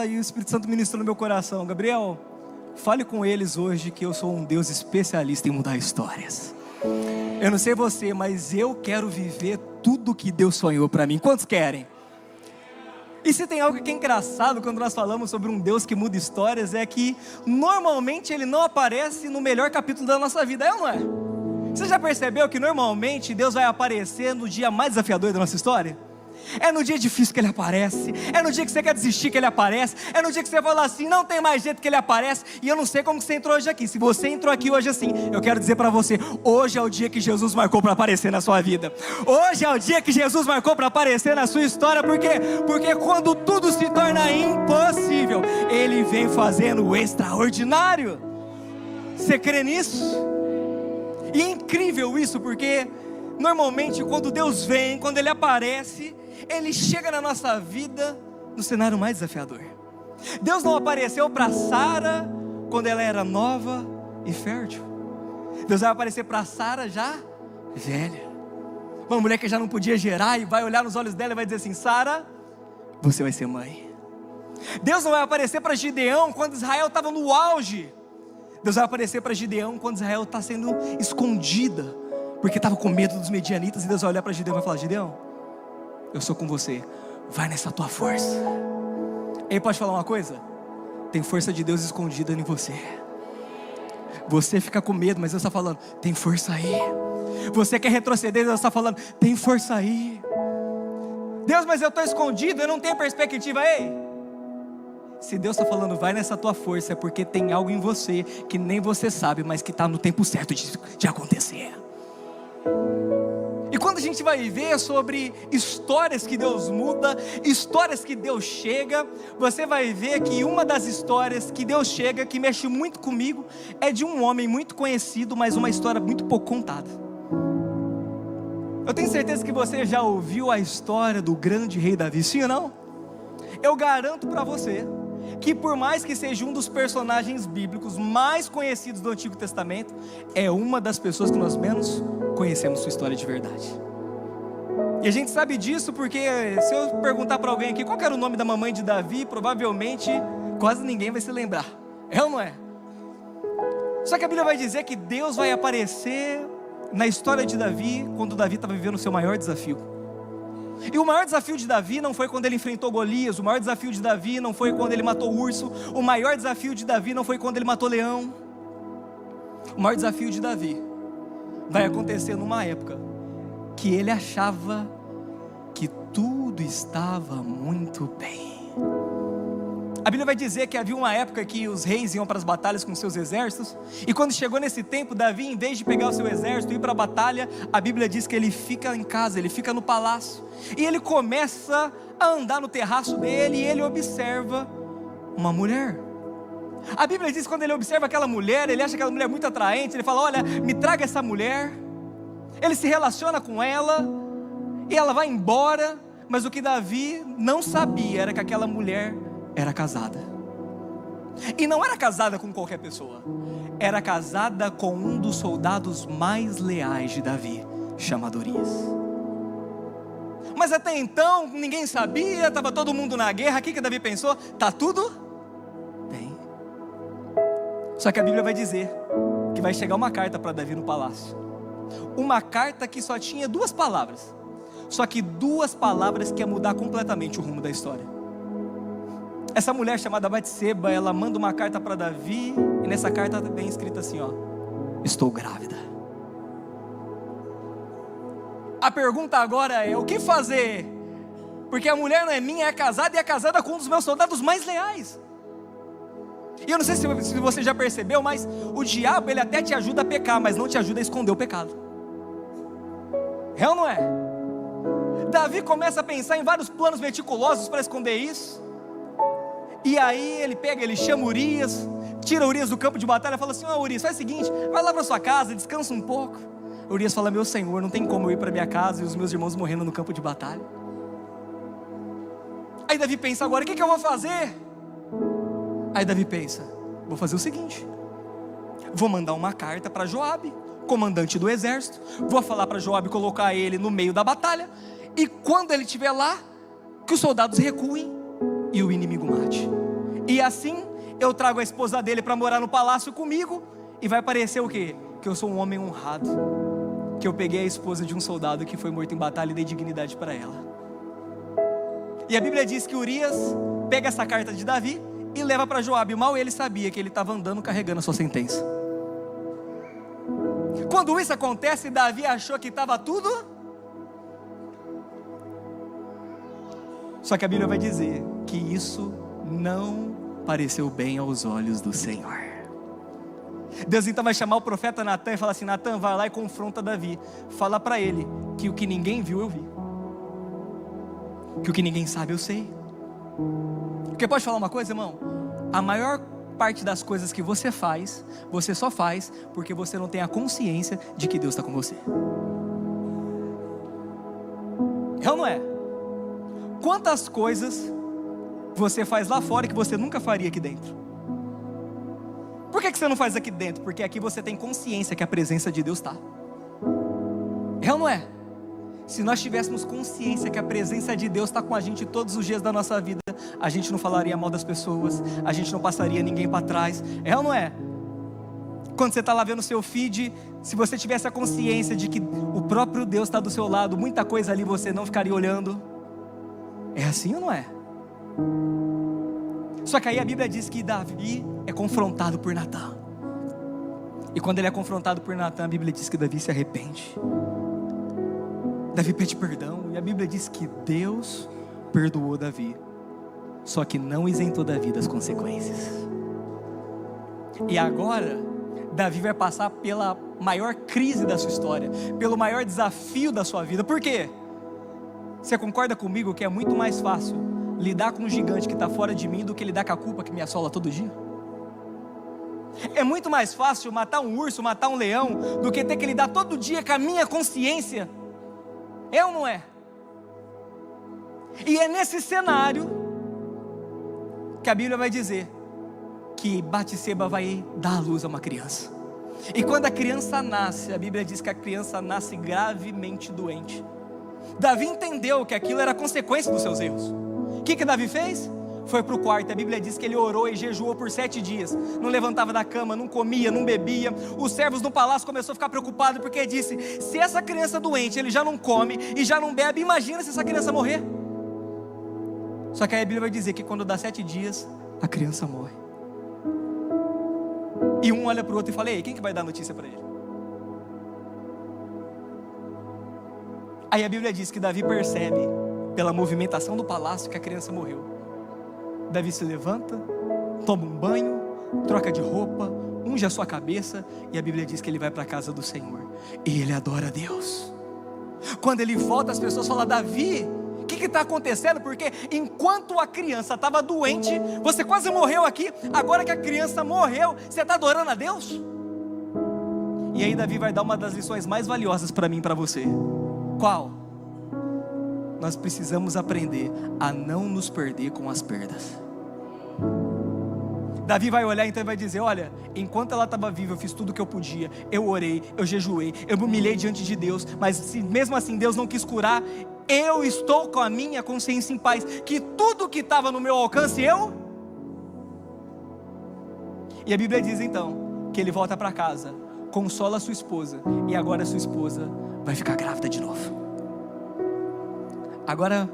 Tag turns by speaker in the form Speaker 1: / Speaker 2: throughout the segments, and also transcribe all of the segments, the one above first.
Speaker 1: E o Espírito Santo ministrou no meu coração: Gabriel, fale com eles hoje que eu sou um Deus especialista em mudar histórias. Eu não sei você, mas eu quero viver tudo que Deus sonhou para mim. Quantos querem? E se tem algo que é engraçado quando nós falamos sobre um Deus que muda histórias, é que normalmente Ele não aparece no melhor capítulo da nossa vida, é ou não é? Você já percebeu que normalmente Deus vai aparecer no dia mais desafiador da nossa história? É no dia difícil que Ele aparece, é no dia que você quer desistir que Ele aparece, é no dia que você fala assim, não tem mais jeito que Ele aparece. E eu não sei como que você entrou hoje aqui. Se você entrou aqui hoje assim, eu quero dizer para você, hoje é o dia que Jesus marcou para aparecer na sua vida. Hoje é o dia que Jesus marcou para aparecer na sua história. Por quê? Porque quando tudo se torna impossível, Ele vem fazendo o extraordinário. Você crê nisso? E é incrível isso, porque normalmente quando Deus vem, quando Ele aparece, Ele chega na nossa vida no cenário mais desafiador. Deus não apareceu para Sara quando ela era nova e fértil. Deus vai aparecer para Sara já velha, uma mulher que já não podia gerar, e vai olhar nos olhos dela e vai dizer assim: Sara, você vai ser mãe. Deus não vai aparecer para Gideão quando Israel estava no auge. Deus vai aparecer para Gideão quando Israel está sendo escondida, porque estava com medo dos medianitas. E Deus vai olhar para Gideão e vai falar: Gideão, eu sou com você, vai nessa tua força. Ele pode falar uma coisa? Tem força de Deus escondida em você. Você fica com medo, mas Deus está falando: tem força aí. Você quer retroceder, Deus está falando: tem força aí. Deus, mas eu estou escondido, eu não tenho perspectiva. Ei, se Deus está falando vai nessa tua força, é porque tem algo em você que nem você sabe, mas que está no tempo certo de acontecer. E quando a gente vai ver sobre histórias que Deus muda, histórias que Deus chega, você vai ver que uma das histórias que Deus chega, que mexe muito comigo, é de um homem muito conhecido, mas uma história muito pouco contada. Eu tenho certeza que você já ouviu a história do grande rei Davi, sim ou não? Eu garanto para você que por mais que seja um dos personagens bíblicos mais conhecidos do Antigo Testamento, é uma das pessoas que nós menos conhecemos sua história de verdade. E a gente sabe disso porque se eu perguntar para alguém aqui qual era o nome da mamãe de Davi, provavelmente quase ninguém vai se lembrar. É ou não é? Só que a Bíblia vai dizer que Deus vai aparecer na história de Davi quando Davi estava vivendo o seu maior desafio. E o maior desafio de Davi não foi quando ele enfrentou Golias, o maior desafio de Davi não foi quando ele matou o urso, o maior desafio de Davi não foi quando ele matou o leão. O maior desafio de Davi vai acontecer numa época que ele achava que tudo estava muito bem. A Bíblia vai dizer que havia uma época que os reis iam para as batalhas com seus exércitos, e quando chegou nesse tempo, Davi, em vez de pegar o seu exército e ir para a batalha, a Bíblia diz que ele fica em casa, ele fica no palácio, e ele começa a andar no terraço dele, e ele observa uma mulher. A Bíblia diz que quando ele observa aquela mulher, ele acha aquela mulher muito atraente, ele fala: olha, me traga essa mulher. Ele se relaciona com ela, e ela vai embora, mas o que Davi não sabia era que aquela mulher era casada. E não era casada com qualquer pessoa, era casada com um dos soldados mais leais de Davi, chamado Urias. Mas até então ninguém sabia, estava todo mundo na guerra. O que Davi pensou? Tá tudo bem. Só que a Bíblia vai dizer que vai chegar uma carta para Davi no palácio, uma carta que só tinha duas palavras, só que duas palavras que ia mudar completamente o rumo da história. Essa mulher chamada Batseba, ela manda uma carta para Davi, e nessa carta vem escrita assim, ó: estou grávida. A pergunta agora é: o que fazer? Porque a mulher não é minha, é casada, e é casada com um dos meus soldados mais leais. E eu não sei se você já percebeu, mas o diabo, ele até te ajuda a pecar, mas não te ajuda a esconder o pecado. É ou não é? Davi começa a pensar em vários planos meticulosos para esconder isso. E aí ele chama Urias, tira Urias do campo de batalha e fala assim: Urias, faz o seguinte, vai lá para sua casa, descansa um pouco. Urias fala: meu senhor, não tem como eu ir para minha casa e os meus irmãos morrendo no campo de batalha. Aí Davi pensa: agora o que eu vou fazer? Aí Davi pensa: vou fazer o seguinte, vou mandar uma carta para Joabe, comandante do exército, vou falar para Joabe colocar ele no meio da batalha, e quando ele estiver lá, que os soldados recuem e o inimigo mate. E assim eu trago a esposa dele para morar no palácio comigo, e vai parecer o quê? Que eu sou um homem honrado, que eu peguei a esposa de um soldado que foi morto em batalha e dei dignidade para ela. E a Bíblia diz que Urias pega essa carta de Davi e leva para Joabe. Mal ele sabia que ele estava andando carregando a sua sentença. Quando isso acontece, Davi achou que estava tudo. Só que a Bíblia vai dizer que isso não pareceu bem aos olhos do Senhor. Deus então vai chamar o profeta Natan e falar assim: Natan, vai lá e confronta Davi. Fala para ele que o que ninguém viu eu vi, que o que ninguém sabe eu sei. Porque pode falar uma coisa, irmão? A maior parte das coisas que você faz, você só faz porque você não tem a consciência de que Deus está com você. É ou não é? Quantas coisas você faz lá fora que você nunca faria aqui dentro? Por que você não faz aqui dentro? Porque aqui você tem consciência que a presença de Deus está. É ou não é? Se nós tivéssemos consciência que a presença de Deus está com a gente todos os dias da nossa vida, a gente não falaria mal das pessoas, a gente não passaria ninguém para trás. É ou não é? Quando você está lá vendo o seu feed, se você tivesse a consciência de que o próprio Deus está do seu lado, muita coisa ali você não ficaria olhando. É assim ou não é? Só que aí a Bíblia diz que Davi é confrontado por Natan. E quando ele é confrontado por Natan, a Bíblia diz que Davi se arrepende. Davi pede perdão, e a Bíblia diz que Deus perdoou Davi, só que não isentou Davi das consequências. E agora, Davi vai passar pela maior crise da sua história, pelo maior desafio da sua vida. Por quê? Você concorda comigo que é muito mais fácil lidar com um gigante que está fora de mim do que lidar com a culpa que me assola todo dia? É muito mais fácil matar um urso, matar um leão, do que ter que lidar todo dia com a minha consciência. É ou não é? E é nesse cenário que a Bíblia vai dizer que Batseba vai dar à luz a uma criança. E quando a criança nasce, a Bíblia diz que a criança nasce gravemente doente. Davi entendeu que aquilo era consequência dos seus erros. O que Davi fez? Foi para o quarto. A Bíblia diz que ele orou e jejuou por 7 dias. Não levantava da cama, não comia, não bebia. Os servos do palácio começaram a ficar preocupados, porque disse: se essa criança doente, ele já não come e já não bebe, imagina se essa criança morrer. Só que aí a Bíblia vai dizer que quando dá 7 dias, a criança morre. E um olha para o outro e fala: ei, quem que vai dar notícia para ele? Aí a Bíblia diz que Davi percebe, pela movimentação do palácio, que a criança morreu. Davi se levanta, toma um banho, troca de roupa, unge a sua cabeça, e a Bíblia diz que ele vai para a casa do Senhor, e ele adora a Deus. Quando ele volta, as pessoas falam: Davi, o que está acontecendo? Porque enquanto a criança estava doente, você quase morreu aqui, agora que a criança morreu, você está adorando a Deus? E aí Davi vai dar uma das lições mais valiosas para mim e para você. Qual? Nós precisamos aprender a não nos perder com as perdas. Davi vai olhar então e vai dizer: olha, enquanto ela estava viva, eu fiz tudo o que eu podia, eu orei, eu jejuei, eu me humilhei diante de Deus, mas se mesmo assim Deus não quis curar, eu estou com a minha consciência em paz, que tudo que estava no meu alcance, E a Bíblia diz então, que ele volta para casa, consola a sua esposa, e agora a sua esposa vai ficar grávida de novo. Agora,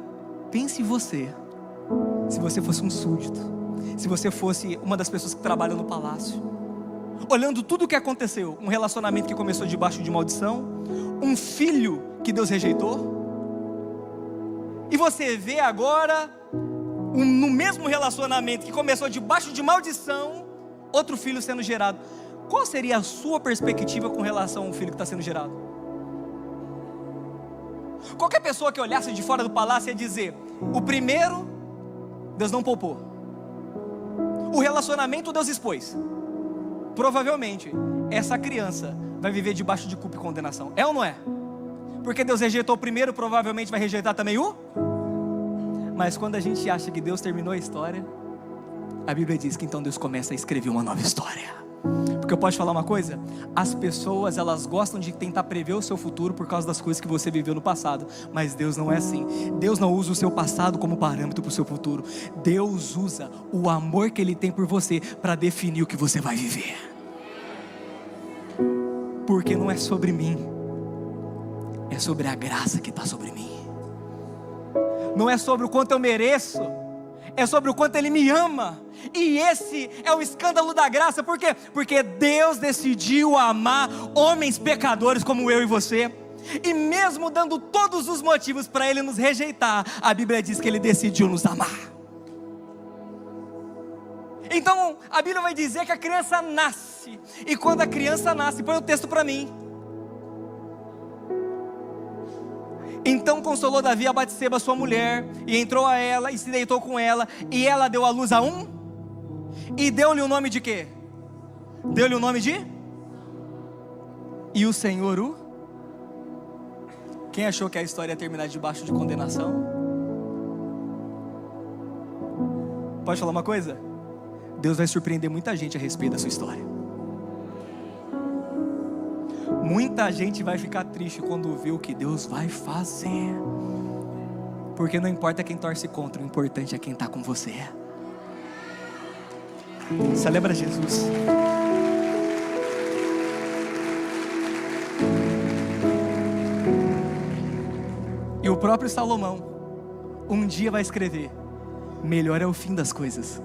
Speaker 1: pense você, se você fosse um súdito, se você fosse uma das pessoas que trabalham no palácio, olhando tudo o que aconteceu, um relacionamento que começou debaixo de maldição, um filho que Deus rejeitou, e você vê agora, no mesmo relacionamento que começou debaixo de maldição, outro filho sendo gerado. Qual seria a sua perspectiva com relação ao filho que está sendo gerado? Qualquer pessoa que olhasse de fora do palácio ia dizer: o primeiro, Deus não poupou. O relacionamento Deus expôs. Provavelmente, essa criança vai viver debaixo de culpa e condenação. É ou não é? Porque Deus rejeitou o primeiro, provavelmente vai rejeitar também o... Mas quando a gente acha que Deus terminou a história, a Bíblia diz que então Deus começa a escrever uma nova história. Porque eu posso falar uma coisa? As pessoas, elas gostam de tentar prever o seu futuro por causa das coisas que você viveu no passado. Mas Deus não é assim. Deus não usa o seu passado como parâmetro para o seu futuro. Deus usa o amor que Ele tem por você para definir o que você vai viver. Porque não é sobre mim, é sobre a graça que está sobre mim. Não é sobre o quanto eu mereço, é sobre o quanto Ele me ama. E esse é o escândalo da graça. Por quê? Porque Deus decidiu amar homens pecadores como eu e você. E mesmo dando todos os motivos para Ele nos rejeitar, a Bíblia diz que Ele decidiu nos amar. Então a Bíblia vai dizer que a criança nasce. E quando a criança nasce, põe o texto para mim. Então consolou Davi a Batseba, sua mulher, e entrou a ela, e se deitou com ela, e ela deu à luz a um, e deu-lhe o nome de quê? Deu-lhe o nome de? E o Senhor o? Quem achou que a história ia terminar debaixo de condenação? Pode falar uma coisa? Deus vai surpreender muita gente a respeito da sua história. Muita gente vai ficar triste quando vê o que Deus vai fazer. Porque não importa quem torce contra, o importante é quem está com você. Celebra Jesus. E o próprio Salomão um dia vai escrever: melhor é o fim das coisas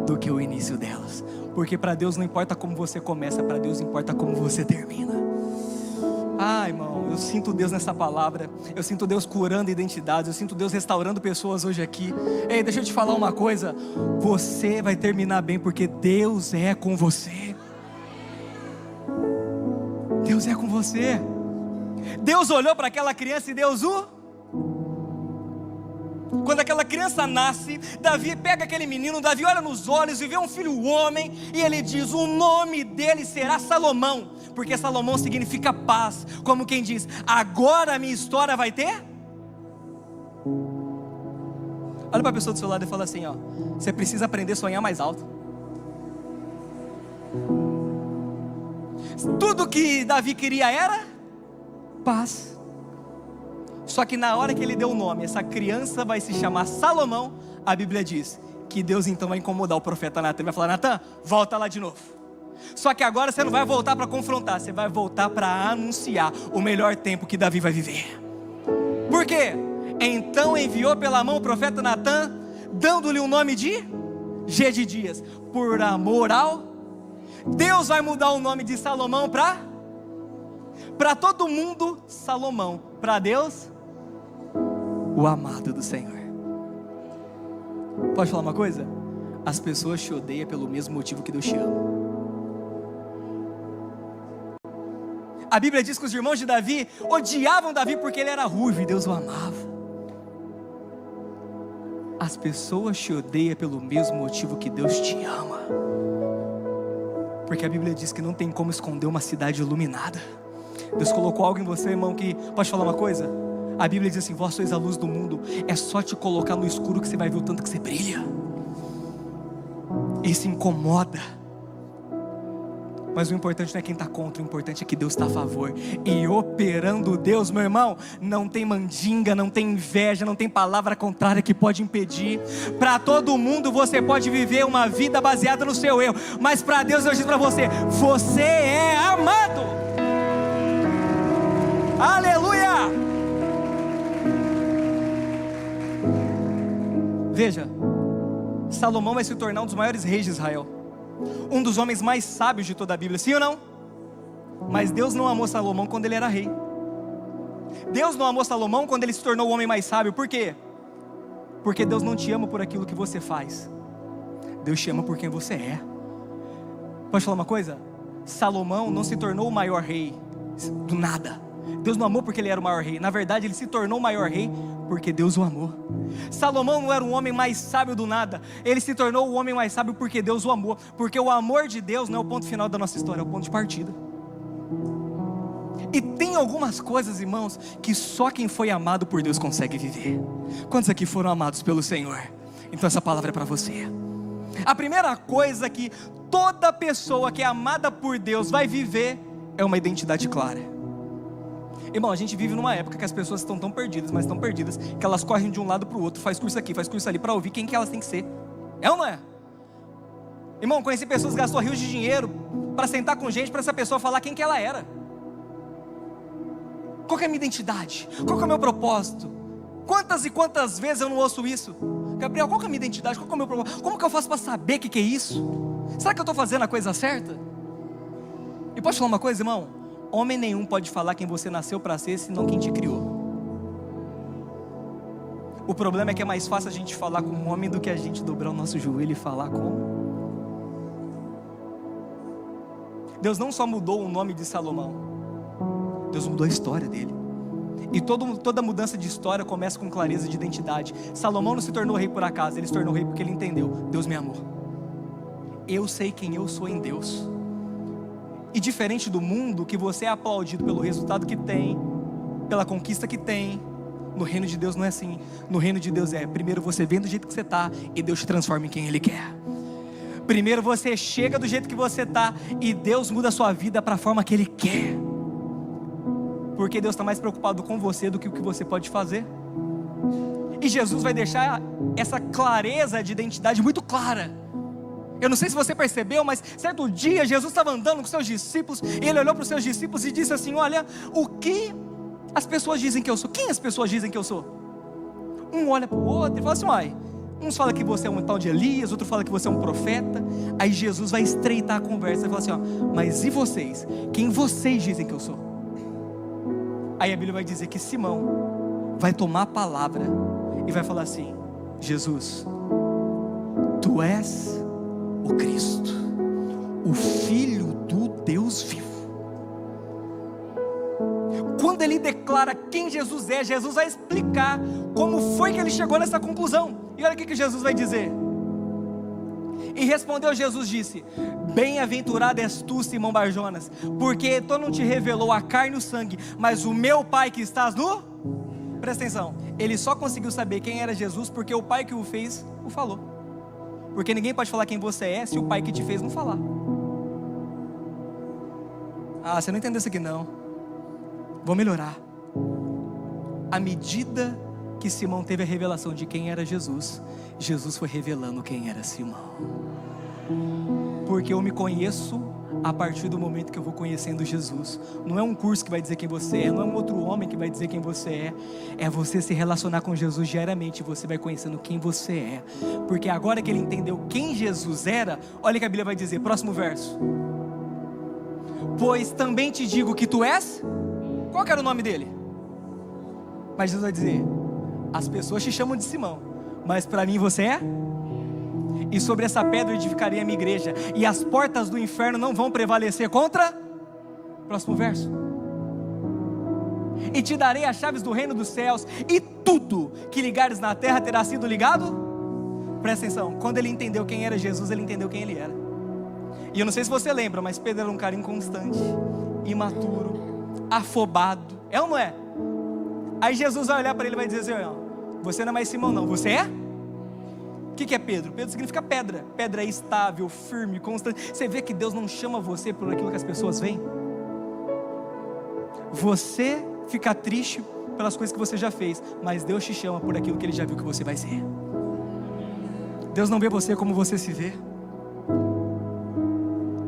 Speaker 1: do que o início delas. Porque para Deus não importa como você começa, para Deus importa como você termina. Ah, irmão, eu sinto Deus nessa palavra. Eu sinto Deus curando identidades. Eu sinto Deus restaurando pessoas hoje aqui. Ei, deixa eu te falar uma coisa. Você vai terminar bem porque Deus é com você. Deus é com você. Deus olhou para aquela criança e Deus Quando aquela criança nasce, Davi pega aquele menino, Davi olha nos olhos e vê um filho homem, e ele diz: o nome dele será Salomão, porque Salomão significa paz, como quem diz: agora a minha história vai ter? Olha para a pessoa do seu lado e fala assim, ó: você precisa aprender a sonhar mais alto. Tudo que Davi queria era paz. Só que na hora que ele deu o nome, essa criança vai se chamar Salomão. A Bíblia diz que Deus então vai incomodar o profeta Natan, vai falar: Natan, volta lá de novo. Só que agora você não vai voltar para confrontar, você vai voltar para anunciar o melhor tempo que Davi vai viver. Por quê? Então enviou pela mão o profeta Natan, dando-lhe o nome de Gedidias, por amor ao... Deus vai mudar o nome de Salomão para todo mundo Salomão, para Deus o amado do Senhor. Pode falar uma coisa? As pessoas te odeiam pelo mesmo motivo que Deus te ama. A Bíblia diz que os irmãos de Davi odiavam Davi porque ele era ruivo e Deus o amava. As pessoas te odeiam pelo mesmo motivo que Deus te ama. Porque a Bíblia diz que não tem como esconder uma cidade iluminada. Deus colocou algo em você, irmão, que... Pode falar uma coisa? A Bíblia diz assim: vós sois a luz do mundo. É só te colocar no escuro que você vai ver o tanto que você brilha. Isso incomoda. Mas o importante não é quem está contra, o importante é que Deus está a favor. E operando Deus, meu irmão, não tem mandinga, não tem inveja, não tem palavra contrária que pode impedir. Para todo mundo você pode viver uma vida baseada no seu erro, mas para Deus eu digo para você: você é amado. Aleluia! Veja, Salomão vai se tornar um dos maiores reis de Israel, um dos homens mais sábios de toda a Bíblia, sim ou não? Mas Deus não amou Salomão quando ele era rei. Deus não amou Salomão quando ele se tornou o homem mais sábio. Por quê? Porque Deus não te ama por aquilo que você faz, Deus te ama por quem você é. Pode falar uma coisa? Salomão não se tornou o maior rei do nada. Deus não amou porque ele era o maior rei. Na verdade ele se tornou o maior rei porque Deus o amou. Salomão não era o homem mais sábio do nada. Ele se tornou o homem mais sábio porque Deus o amou. Porque o amor de Deus não é o ponto final da nossa história, é o ponto de partida. E tem algumas coisas, irmãos, que só quem foi amado por Deus consegue viver. Quantos aqui foram amados pelo Senhor? Então essa palavra é para você. A primeira coisa que toda pessoa que é amada por Deus vai viver é uma identidade clara. Irmão, a gente vive numa época que as pessoas estão tão perdidas, mas tão perdidas, que elas correm de um lado para o outro, faz curso aqui, faz curso ali, para ouvir quem que elas têm que ser. É ou não é? Irmão, conheci pessoas que gastou rios de dinheiro para sentar com gente, para essa pessoa falar quem que ela era. Qual que é a minha identidade? Qual que é o meu propósito? Quantas e quantas vezes eu não ouço isso? Gabriel, qual que é a minha identidade? Qual que é o meu propósito? Como que eu faço para saber o que é isso? Será que eu estou fazendo a coisa certa? E posso falar uma coisa, irmão? Homem nenhum pode falar quem você nasceu para ser, senão quem te criou. O problema é que é mais fácil a gente falar com um homem do que a gente dobrar o nosso joelho e falar com... Deus não só mudou o nome de Salomão, Deus mudou a história dele. E toda mudança de história começa com clareza de identidade. Salomão não se tornou rei por acaso, ele se tornou rei porque ele entendeu: Deus me amou. Eu sei quem eu sou em Deus. E diferente do mundo, que você é aplaudido pelo resultado que tem, pela conquista que tem, no reino de Deus não é assim. No reino de Deus primeiro você vem do jeito que você está e Deus te transforma em quem Ele quer. Primeiro você chega do jeito que você está e Deus muda a sua vida para a forma que Ele quer. Porque Deus está mais preocupado com você do que o que você pode fazer. E Jesus vai deixar essa clareza de identidade muito clara. Eu não sei se você percebeu, mas certo dia Jesus estava andando com seus discípulos e Ele olhou para os seus discípulos e disse assim: olha, o que as pessoas dizem que eu sou? Quem as pessoas dizem que eu sou? Um olha para o outro e fala assim: uai, uns falam que você é um tal de Elias, outro fala que você é um profeta. Aí Jesus vai estreitar a conversa e fala assim: ó, mas e vocês? Quem vocês dizem que eu sou? Aí a Bíblia vai dizer que Simão vai tomar a palavra e vai falar assim: Jesus, Tu és o Cristo, o Filho do Deus vivo. Quando ele declara quem Jesus é, Jesus vai explicar como foi que ele chegou nessa conclusão. E olha o que Jesus vai dizer. E respondeu Jesus, disse: bem-aventurado és tu, Simão Barjonas, porque tu não te revelou a carne e o sangue, mas o meu Pai que estás no... Presta atenção, ele só conseguiu saber quem era Jesus porque o Pai que o fez, o falou. Porque ninguém pode falar quem você é se o Pai que te fez não falar. Ah, você não entendeu isso aqui não. Vou melhorar. À medida que Simão teve a revelação de quem era Jesus, Jesus foi revelando quem era Simão. Porque eu me conheço a partir do momento que eu vou conhecendo Jesus. Não é um curso que vai dizer quem você é, não é um outro homem que vai dizer quem você é. É você se relacionar com Jesus diariamente, você vai conhecendo quem você é. Porque agora que ele entendeu quem Jesus era, olha o que a Bíblia vai dizer, próximo verso. Pois também te digo que tu és... Qual que era o nome dele? Mas Jesus vai dizer: as pessoas te chamam de Simão, mas para mim você é... E sobre essa pedra edificarei a minha igreja, e as portas do inferno não vão prevalecer contra... Próximo verso. E te darei as chaves do reino dos céus, e tudo que ligares na terra terá sido ligado... Presta atenção, quando ele entendeu quem era Jesus, ele entendeu quem ele era. E eu não sei se você lembra, mas Pedro era um cara inconstante, imaturo, afobado, é ou não é? Aí Jesus vai olhar para ele e vai dizer assim: ó, você não é mais Simão não, você é? O que é Pedro? Pedro significa pedra. Pedra é estável, firme, constante. Você vê que Deus não chama você por aquilo que as pessoas veem. Você fica triste pelas coisas que você já fez, mas Deus te chama por aquilo que Ele já viu que você vai ser. Deus não vê você como você se vê.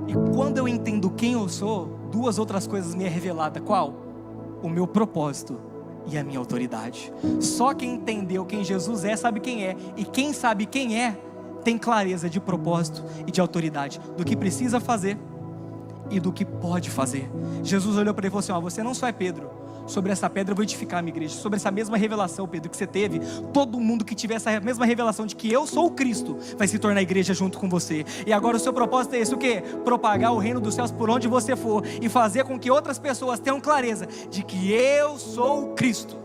Speaker 1: E quando eu entendo quem eu sou, duas outras coisas me é revelada. Qual? O meu propósito e a minha autoridade. Só quem entendeu quem Jesus é, sabe quem é. E quem sabe quem é, tem clareza de propósito e de autoridade, do que precisa fazer e do que pode fazer. Jesus olhou para ele e falou assim: ó, você não só é Pedro, sobre essa pedra eu vou edificar a minha igreja. Sobre essa mesma revelação, Pedro, que você teve, todo mundo que tiver essa mesma revelação de que eu sou o Cristo, vai se tornar igreja junto com você. E agora o seu propósito é esse, o quê? Propagar o reino dos céus por onde você for, e fazer com que outras pessoas tenham clareza de que eu sou o Cristo.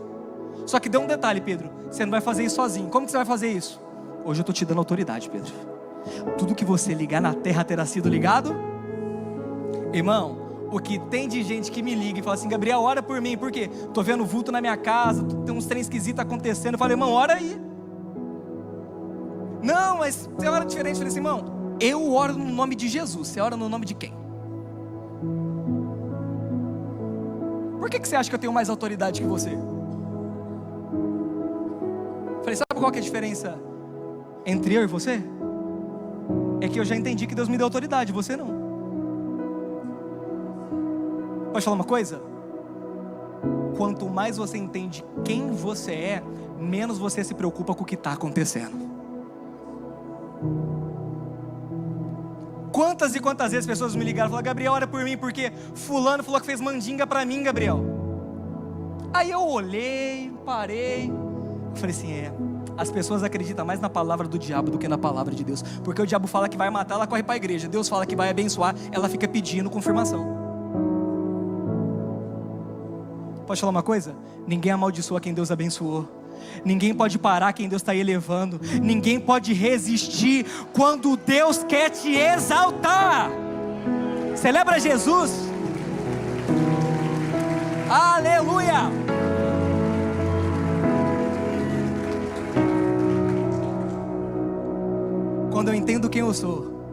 Speaker 1: Só que dê um detalhe, Pedro, você não vai fazer isso sozinho. Como que você vai fazer isso? Hoje eu estou te dando autoridade, Pedro. Tudo que você ligar na terra terá sido ligado. Irmão, o que tem de gente que me liga e fala assim: Gabriel, ora por mim. Por quê? Estou vendo vulto na minha casa, tem uns trem esquisitos acontecendo. Eu falei: irmão, ora aí. Não, mas tem hora diferente. Eu falei assim: irmão, Eu oro no nome de Jesus, você ora no nome de quem? Por que você acha que eu tenho mais autoridade que você? Falei, sabe qual que é a diferença entre eu e você? É que eu já entendi que Deus me deu autoridade, você não. Pode falar uma coisa? Quanto mais você entende quem você é, menos você se preocupa com o que está acontecendo. Quantas e quantas vezes pessoas me ligaram e falaram: Gabriel, ora por mim, porque fulano falou que fez mandinga para mim, Gabriel. Aí eu olhei, parei, eu falei assim, as pessoas acreditam mais na palavra do diabo do que na palavra de Deus, porque o diabo fala que vai matar, ela corre para a igreja. Deus fala que vai abençoar, ela fica pedindo confirmação. Pode falar uma coisa? Ninguém amaldiçoa quem Deus abençoou. Ninguém pode parar quem Deus está elevando. Ninguém pode resistir quando Deus quer te exaltar. Celebra Jesus. Aleluia. Quando eu entendo quem eu sou,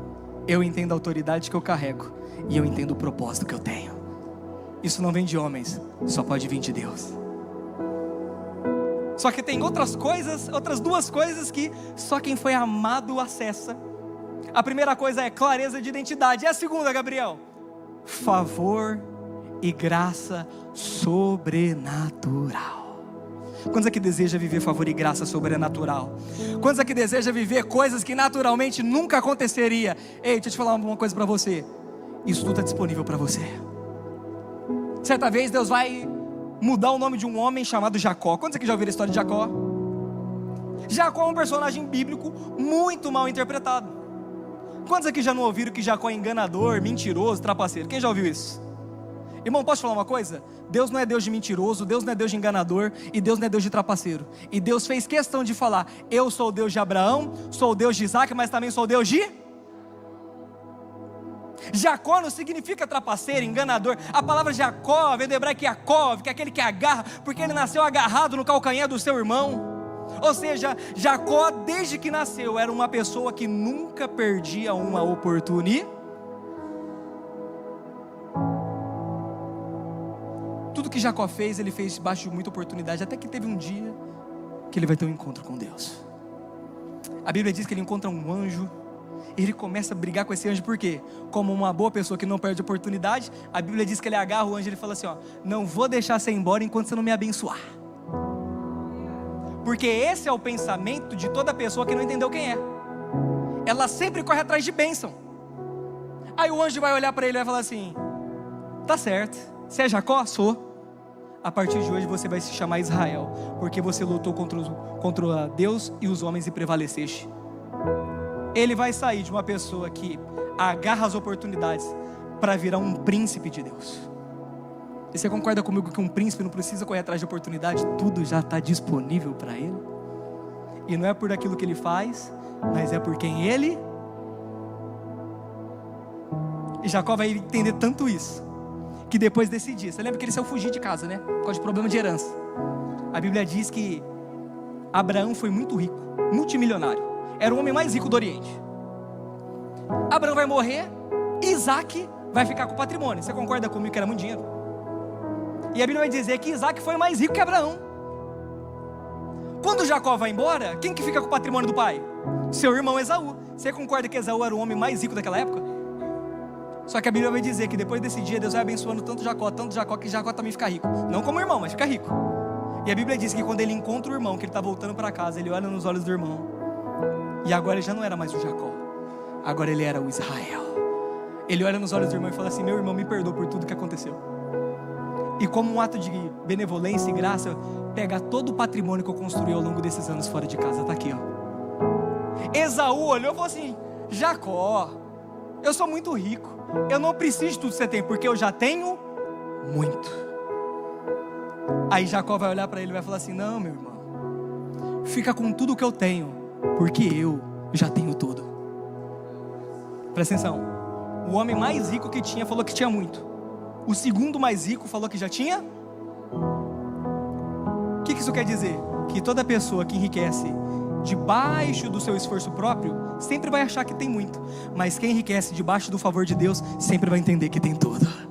Speaker 1: eu entendo a autoridade que eu carrego, e eu entendo o propósito que eu tenho. Isso não vem de homens, só pode vir de Deus. Só que tem outras duas coisas que só quem foi amado acessa. A primeira coisa é clareza de identidade. E a segunda, Gabriel? Favor e graça sobrenatural. Quantos aqui deseja viver favor e graça sobrenatural? Quantos aqui deseja viver coisas que naturalmente nunca aconteceria? Ei, deixa eu te falar uma coisa para você. Isso tudo está disponível para você. Certa vez Deus vai mudar o nome de um homem chamado Jacó. Quantos aqui já ouviram a história de Jacó? Jacó é um personagem bíblico muito mal interpretado. Quantos aqui já não ouviram que Jacó é enganador, mentiroso, trapaceiro? Quem já ouviu isso? Irmão, posso falar uma coisa? Deus não é Deus de mentiroso, Deus não é Deus de enganador, e Deus não é Deus de trapaceiro. E Deus fez questão de falar: eu sou o Deus de Abraão, sou o Deus de Isaac, mas também sou o Deus de... Jacó não significa trapaceiro, enganador. A palavra Jacó vem do hebraico Yaakov, que é aquele que agarra, porque ele nasceu agarrado no calcanhar do seu irmão. Ou seja, Jacó, desde que nasceu, era uma pessoa que nunca perdia uma oportunidade. Tudo que Jacó fez, ele fez debaixo de muita oportunidade, até que teve um dia que ele vai ter um encontro com Deus. A Bíblia diz que ele encontra um anjo. Ele começa a brigar com esse anjo, por quê? Como uma boa pessoa que não perde oportunidade, a Bíblia diz que ele agarra o anjo e ele fala assim, não vou deixar você ir embora enquanto você não me abençoar. Porque esse é o pensamento de toda pessoa que não entendeu quem é. Ela sempre corre atrás de bênção. Aí o anjo vai olhar para ele e vai falar assim: tá certo, você é Jacó? Sou. A partir de hoje você vai se chamar Israel, porque você lutou contra Deus e os homens e prevaleceste. Ele vai sair de uma pessoa que agarra as oportunidades para virar um príncipe de Deus. E você concorda comigo que um príncipe não precisa correr atrás de oportunidade? Tudo já está disponível para ele. E não é por aquilo que ele faz, mas é por quem ele... E Jacó vai entender tanto isso, que depois desse dia, você lembra que ele saiu fugir de casa, né? Por causa de problema de herança. A Bíblia diz que Abraão foi muito rico, multimilionário. Era o homem mais rico do Oriente. Abraão vai morrer, Isaac vai ficar com o patrimônio. Você concorda comigo que era muito dinheiro? E a Bíblia vai dizer que Isaac foi mais rico que Abraão. Quando Jacó vai embora, quem que fica com o patrimônio do pai? Seu irmão Esaú. Você concorda que Esaú era o homem mais rico daquela época? Só que a Bíblia vai dizer que depois desse dia Deus vai abençoando tanto Jacó, que Jacó também fica rico. Não como irmão, mas fica rico. E a Bíblia diz que quando ele encontra o irmão, que ele está voltando para casa, ele olha nos olhos do irmão. E agora ele já não era mais o Jacó, agora ele era o Israel. Ele olha nos olhos do irmão e fala assim: meu irmão, me perdoa por tudo que aconteceu. E como um ato de benevolência e graça, pega todo o patrimônio que eu construí ao longo desses anos fora de casa. Está aqui, Esaú olhou e falou assim: Jacó, eu sou muito rico, eu não preciso de tudo que você tem, porque eu já tenho muito. Aí Jacó vai olhar para ele e vai falar assim: não, meu irmão, fica com tudo que eu tenho, porque eu já tenho tudo. Presta atenção. O homem mais rico que tinha falou que tinha muito. O segundo mais rico falou que já tinha. O que isso quer dizer? Que toda pessoa que enriquece debaixo do seu esforço próprio, sempre vai achar que tem muito. Mas quem enriquece debaixo do favor de Deus, sempre vai entender que tem tudo.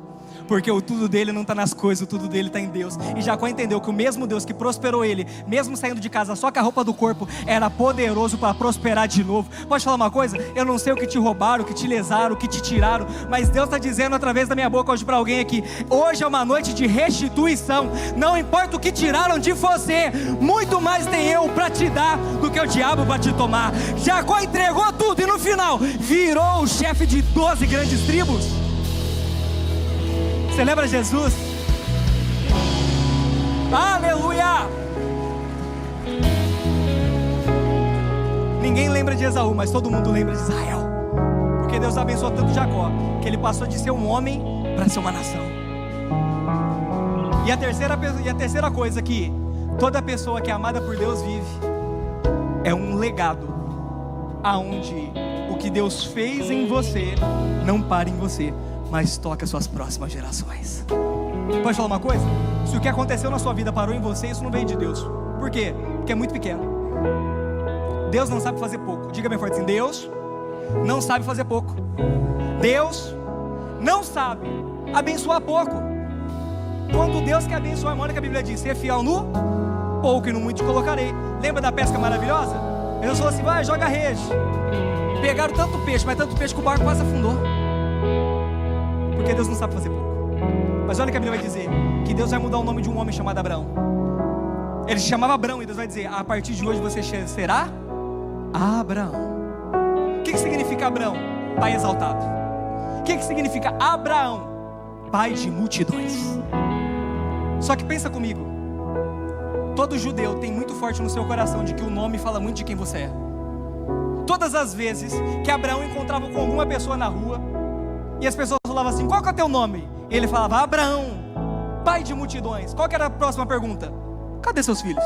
Speaker 1: Porque o tudo dele não está nas coisas, o tudo dele está em Deus. E Jacó entendeu que o mesmo Deus que prosperou ele, mesmo saindo de casa só com a roupa do corpo, era poderoso para prosperar de novo. Pode falar uma coisa? Eu não sei o que te roubaram, o que te lesaram, o que te tiraram, mas Deus está dizendo através da minha boca hoje para alguém aqui: hoje é uma noite de restituição. Não importa o que tiraram de você, muito mais tem eu para te dar do que o diabo para te tomar. Jacó entregou tudo e no final virou o chefe de 12 grandes tribos. Você lembra Jesus? Aleluia! Ninguém lembra de Esaú, mas todo mundo lembra de Israel. Porque Deus abençoou tanto Jacó, que ele passou de ser um homem para ser uma nação. E a terceira coisa que toda pessoa que é amada por Deus vive é um legado, aonde o que Deus fez em você não para em você, mas toca suas próximas gerações. Pode falar uma coisa? Se o que aconteceu na sua vida parou em você, isso não veio de Deus. Por quê? Porque é muito pequeno. Deus não sabe fazer pouco. Diga bem forte assim: Deus não sabe fazer pouco. Deus não sabe abençoar pouco. Quando Deus quer abençoar, olha que a Bíblia diz: ser fiel no pouco e no muito te colocarei. Lembra da pesca maravilhosa? Deus falou assim: vai, joga a rede. Pegaram tanto peixe, mas tanto peixe que o barco quase afundou. Porque Deus não sabe fazer pouco. Mas olha o que a Bíblia vai dizer: que Deus vai mudar o nome de um homem chamado Abraão. Ele se chamava Abraão, e Deus vai dizer: a partir de hoje você será Abraão. O que significa Abraão? Pai exaltado. O que significa Abraão? Pai de multidões. Só que pensa comigo, todo judeu tem muito forte no seu coração de que o nome fala muito de quem você é. Todas as vezes que Abraão encontrava com alguma pessoa na rua, e as pessoas falavam assim: qual que é o teu nome? E ele falava: Abraão, pai de multidões. Qual que era a próxima pergunta? Cadê seus filhos?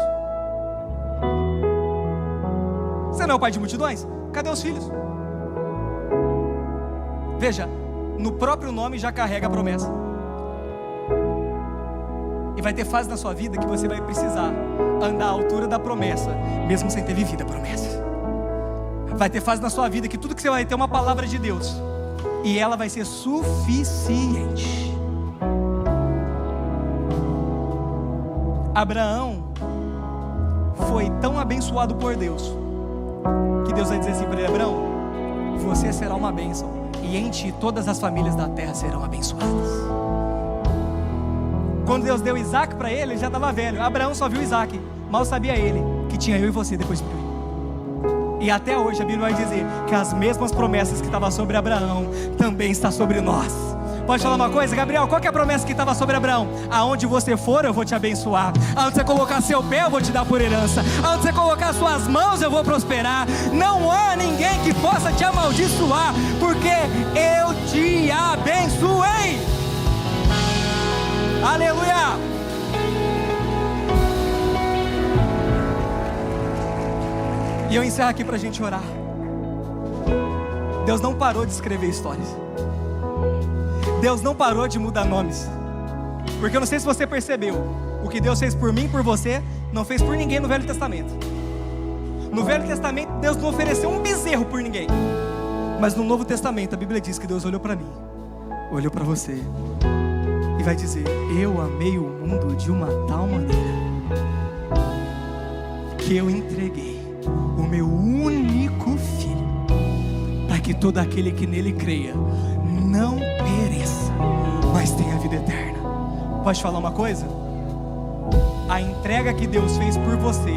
Speaker 1: Você não é o pai de multidões? Cadê os filhos? Veja, no próprio nome já carrega a promessa. E vai ter fase na sua vida que você vai precisar andar à altura da promessa, mesmo sem ter vivido a promessa. Vai ter fase na sua vida que tudo que você vai ter é uma palavra de Deus, e ela vai ser suficiente. Abraão foi tão abençoado por Deus, que Deus vai dizer assim para ele: Abraão, você será uma bênção, e em ti todas as famílias da terra serão abençoadas. Quando Deus deu Isaac para ele, ele já estava velho. Abraão só viu Isaac, mal sabia ele que tinha eu e você depois de mim. E até hoje a Bíblia vai dizer que as mesmas promessas que estavam sobre Abraão também está sobre nós. Pode falar uma coisa, Gabriel? Qual que é a promessa que estava sobre Abraão? Aonde você for, eu vou te abençoar. Aonde você colocar seu pé, eu vou te dar por herança. Aonde você colocar suas mãos, eu vou prosperar. Não há ninguém que possa te amaldiçoar, porque eu te abençoei. Aleluia! E eu encerro aqui para a gente orar. Deus não parou de escrever histórias. Deus não parou de mudar nomes. Porque eu não sei se você percebeu, o que Deus fez por mim e por você, não fez por ninguém no Velho Testamento. No Velho Testamento, Deus não ofereceu um bezerro por ninguém. Mas no Novo Testamento, a Bíblia diz que Deus olhou para mim, olhou para você, e vai dizer: eu amei o mundo de uma tal maneira, que eu entreguei o meu único filho, para que todo aquele que nele creia não pereça, mas tenha vida eterna. Pode falar uma coisa? A entrega que Deus fez por você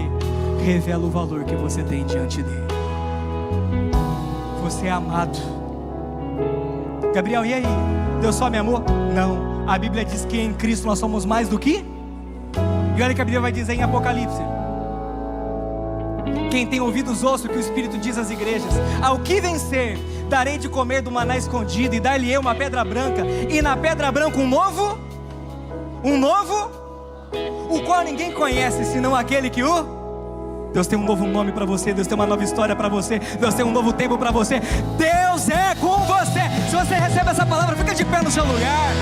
Speaker 1: revela o valor que você tem diante dele. Você é amado. Gabriel, e aí? Deus só me amou? Não, a Bíblia diz que em Cristo nós somos mais do que? E olha que a Bíblia vai dizer em Apocalipse: quem tem ouvidos ouça o que o Espírito diz às igrejas. Ao que vencer, darei de comer do maná escondido, e dar-lhe-ei uma pedra branca, e na pedra branca um novo, o qual ninguém conhece, senão aquele que o... Deus tem um novo nome para você, Deus tem uma nova história para você, Deus tem um novo tempo para você. Deus é com você. Se você recebe essa palavra, fica de pé no seu lugar.